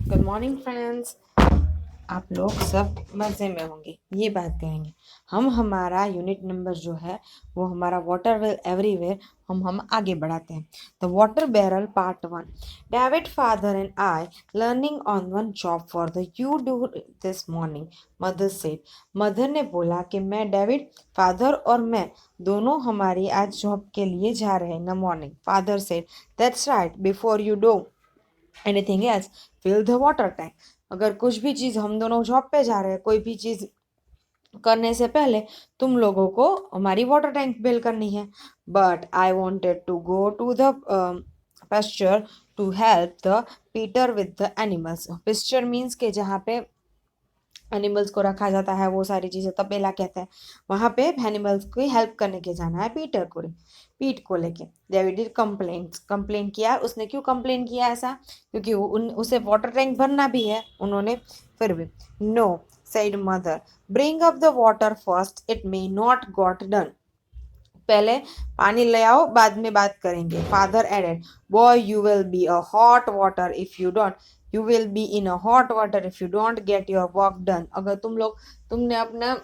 Good morning friends. आप लोग सब मज़े में होंगे। ये बात करेंगे हम हमारा यूनिट नंबर जो है वो हमारा वाटर विल एवरीवेयर हम आगे बढ़ाते हैं। The water barrel part 1। David father and I learning on one job for the you do this morning, mother said. Mother ने बोला कि मैं, डेविड फादर और मैं दोनों हमारी आज जॉब के लिए जा रहे हैं in the morning. Father said, that's right, before you do anything else fill the water tank. अगर कुछ भी चीज़, हम दोनों जॉब पे जा रहे हैं, कोई भी चीज़ करने से पहले तुम लोगों को हमारी वाटर टैंक फिल करनी है। But I wanted to go to the pasture to help the Peter with the animals. Pasture means के जहाँ पे एनिमल्स को रखा जाता है, वो सारी चीज़ें तबेला कहते हैं। वहाँ पे एनिमल्स की हेल्प करने के जाना है पीट को लेके। डेविड कंप्लेन किया। उसने क्यों कंप्लेन किया ऐसा? क्योंकि उसे वाटर टैंक भरना भी है उन्होंने। फिर भी no, said mother, bring up the water first, it may not got done. पहले पानी ले आओ, बाद में बात करेंगे। Father added, boy you will be a hot water if you don't, you will be in a hot water if you don't get your work done. अगर तुमने अपना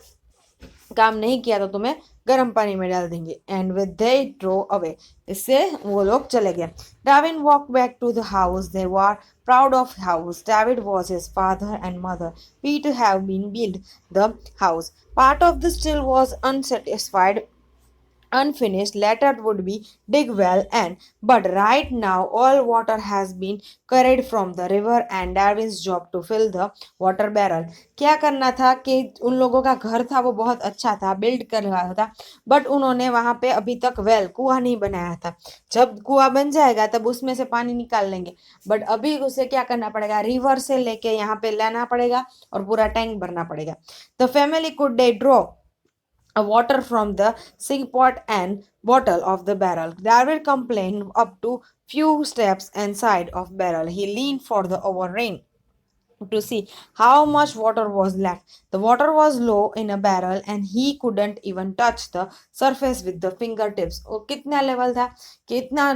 काम नहीं किया तो तुम्हें गर्म पानी में डाल देंगे। And with they drove away, इससे वो लोग चले गए। David walk back to the house, they were proud of house. David was his father and mother, Pete have been build the house. Part of the still was unsatisfied, unfinished letter would be dig well, and but right now all water has been carried from the river and Darwin's job to fill the water barrel। क्या करना था कि उन लोगों का घर था वो बहुत अच्छा था, बिल्ड कर रहा था, बट उन्होंने वहां पे अभी तक वेल कुआं नहीं बनाया था। जब कुआं बन जाएगा तब उसमें से पानी निकाल लेंगे, बट अभी उसे क्या करना पड़ेगा, रिवर से लेके यहाँ पे लाना पड़ेगा और पूरा टैंक भरना पड़ेगा। The family could they draw a water from the sink pot and bottle of the barrel. David complained up to few steps inside of barrel. He leaned for the overrain to see how much water was left. The water was low in a barrel and he couldn't even touch the surface with the fingertips। वो कितना level था, कितना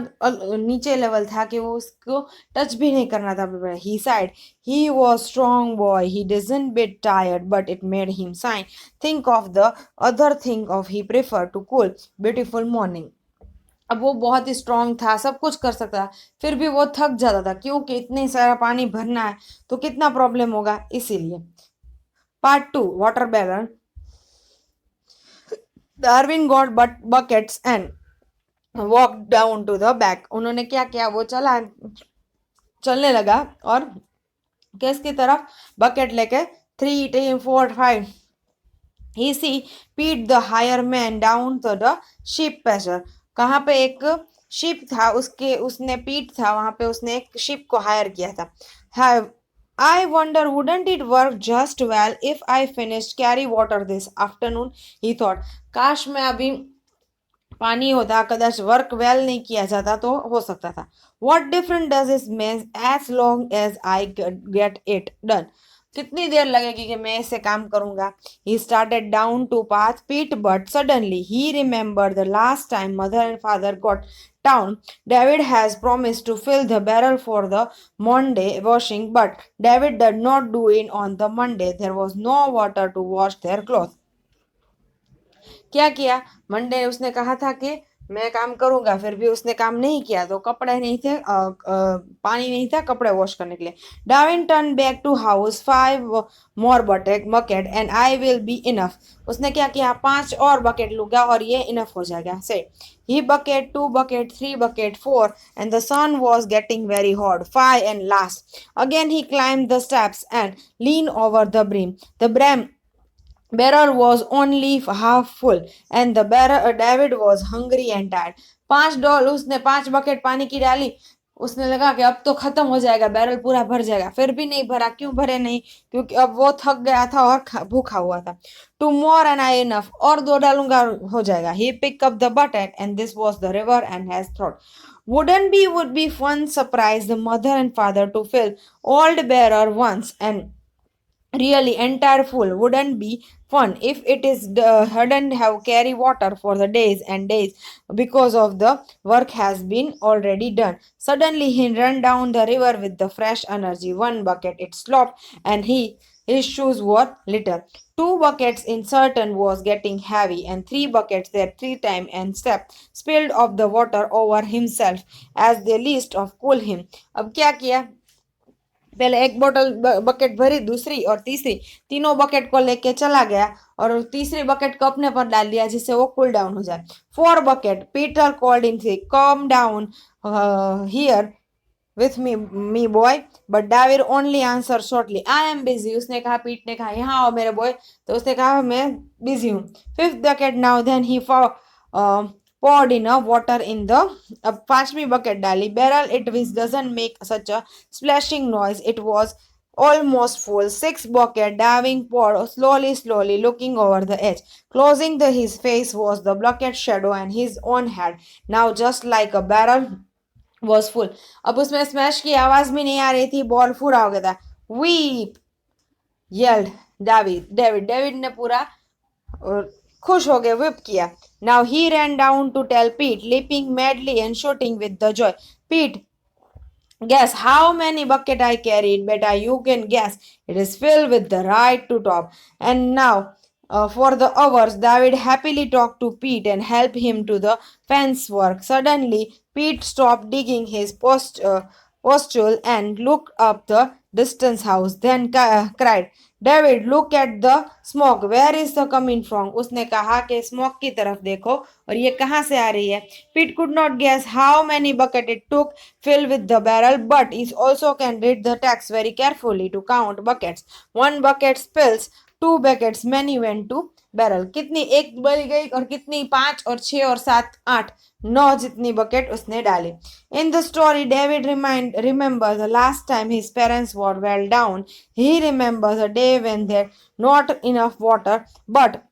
नीचे level था कि वो उसको touch भी नहीं करना था। He sighed. He was strong boy. He doesn't bit tired, but it made him sigh. Think of the other thing of he preferred to cool beautiful morning। अब वो बहुत ही स्ट्रांग था, सब कुछ कर सकता था, फिर भी वो थक जाता था क्योंकि इतने सारा पानी भरना है तो कितना प्रॉब्लम होगा, इसीलिए। Part 2, water barrel. Darwin got buckets and walk down to the back. उन्होंने क्या किया, वो चलने लगा और किस की तरफ, बकेट लेके 3 4 5 he see Pete the higher man down to the ship passer. कहाँ पे एक शिप था, उसने पीट था, वहां पे उसने एक शिप को हायर किया था। I wonder wouldn't it work just well if I finish carry water this afternoon, he thought. काश मैं अभी पानी होता, कदाच वर्क वेल नहीं किया जाता तो हो सकता था। What different does this means as long as I get it done. कितनी देर लगेगी कि मैं इसे काम करूंगा। He started down to path Pete but suddenly he remember the last time mother and father got down. David has promised to fill the barrel for the Monday washing, but David did not do it on the Monday. There was no water to wash their clothes। क्या किया, Monday उसने कहा था कि मैं काम करूंगा, फिर भी उसने काम नहीं किया तो कपड़े नहीं थे, पानी नहीं था कपड़े वॉश करने के लिए। Darwin turn back to house, 5 more bucket and I will be enough. उसने क्या किया, 5 और बकेट लूंगा और ये इनफ हो जाएगा। से ही bucket, 2 bucket, 3 bucket, 4 and the sun was getting very hot, 5 and last। Again he climbed the steps and leaned over the brim। The barrel was only half full and the David was hungry and tired। 5 doll उसने 5 bucket पानी की डाली, उसने लगा कि अब तो खत्म हो जाएगा, बैरल पूरा भर जाएगा, फिर भी नहीं भरा। क्यों भरे नहीं? क्योंकि अब वो थक गया था और भूखा हुआ था। 2 more and I enough, और 2 डालूंगा हो जाएगा। He picked up the bucket and this was the river and has thought, would be fun surprise the mother and father to fill old barrel once and really entire full wouldn't be fun if it is hadn't have carry water for the days and days because of the work has been already done. Suddenly he ran down the river with the fresh energy. One bucket it slopped and his shoes were little. Two buckets in certain was getting heavy, and three buckets there 3 times and step spilled of the water over himself as the least of cool him. अब क्या किया? पहले एक बोतल bucket भरी, दूसरी और तीसरी, तीनों बकेट को लेके चला गया और तीसरी बकेट को अपने पर डाल दिया जिससे वो कूल डाउन हो जाए. 4 bucket पीटर कॉल्ड इन से come down here with me boy but David only answer shortly I am busy. उसने कहा, पीट ने कहा यहाँ आओ मेरे बॉय, तो उसने कहा मैं बिजी हूँ. 5th bucket now then he poured enough water in the अब 5वीं bucket डाली. Barrel it which doesn't make such a splashing noise. It was almost full. 6th bucket diving poured slowly looking over the edge. Closing his face was the bucket shadow and his own head. Now just like a barrel was full. अब उसमें smash की आवाज भी नहीं आ रही थी, ball पूरा हो गया था. Weep yelled डेविड ने पूरा खुश हो गए, whip किया. Now he ran down to tell Pete, leaping madly and shouting with the joy. Pete, guess how many bucket I carried? Beta, you can guess. It is filled with the right to top. And now, for the hours, David happily talked to Pete and helped him to the fence work. Suddenly, Pete stopped digging his posture and looked up the distance house. Then cried, David, look at the smoke. Where is the coming from? उसने कहा कि smoke की तरफ देखो और ये कहाँ से आ रही है. Pete could not guess how many bucket it took fill with the barrel, but he also can read the text very carefully to count buckets. 1 bucket spills, 2 buckets many went to barrel. कितनी एक बल गई और कितनी 5 और 6 और 7 8 9 जितनी bucket उसने डाली. In the story, David remembers the last time his parents were well down. He remembers a day when there not enough water, but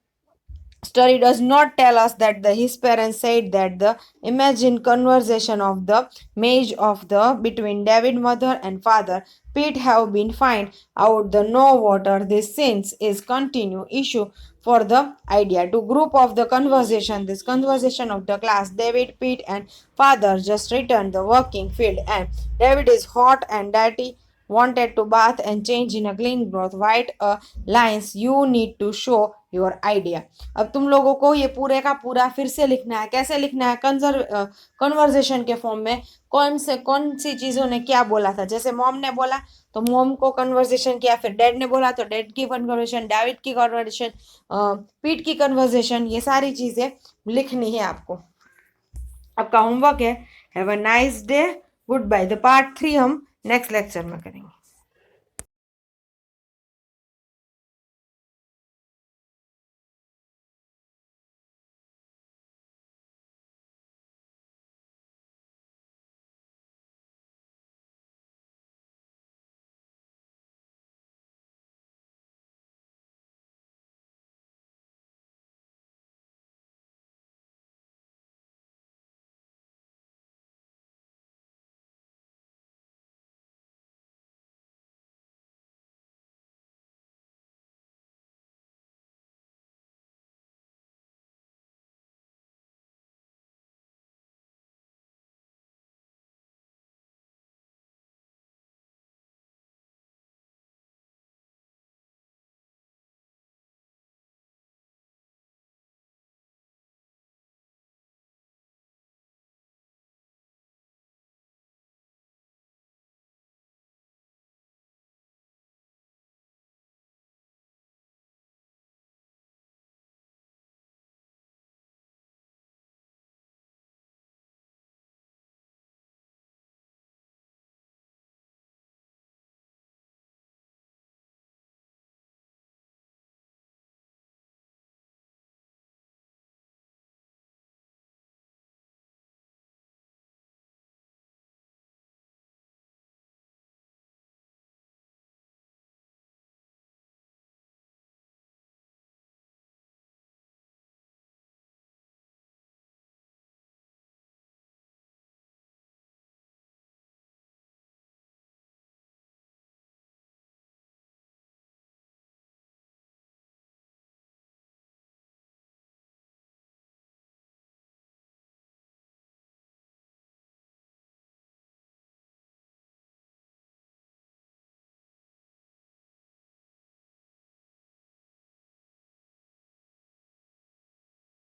story does not tell us that his parents said that the imagined conversation of the marriage of the between David mother and father Pete have been find out the no water this since is continue issue for the idea to group of the conversation this conversation of the class David Pete and father just returned the working field and David is hot and dirty wanted to bath and change in a clean cloth white lines you need to show your idea. अब तुम लोगों को ये पूरे का पूरा फिर से लिखना है. कैसे लिखना है? कन्वर्जेशन के फॉर्म में. कौन सी चीजों ने क्या बोला था. जैसे मॉम ने बोला तो मॉम को कन्वर्जेशन किया, फिर डैड ने बोला तो डैड की कन्वर्जेशन, डेविड की कन्वर्जेशन, पीट की कन्वर्जेशन, ये सारी चीजें लिखनी है आपको. आपका होमवर्क है. Have a nice day, goodbye. The part 3 हम नेक्स्ट लेक्चर में करेंगे.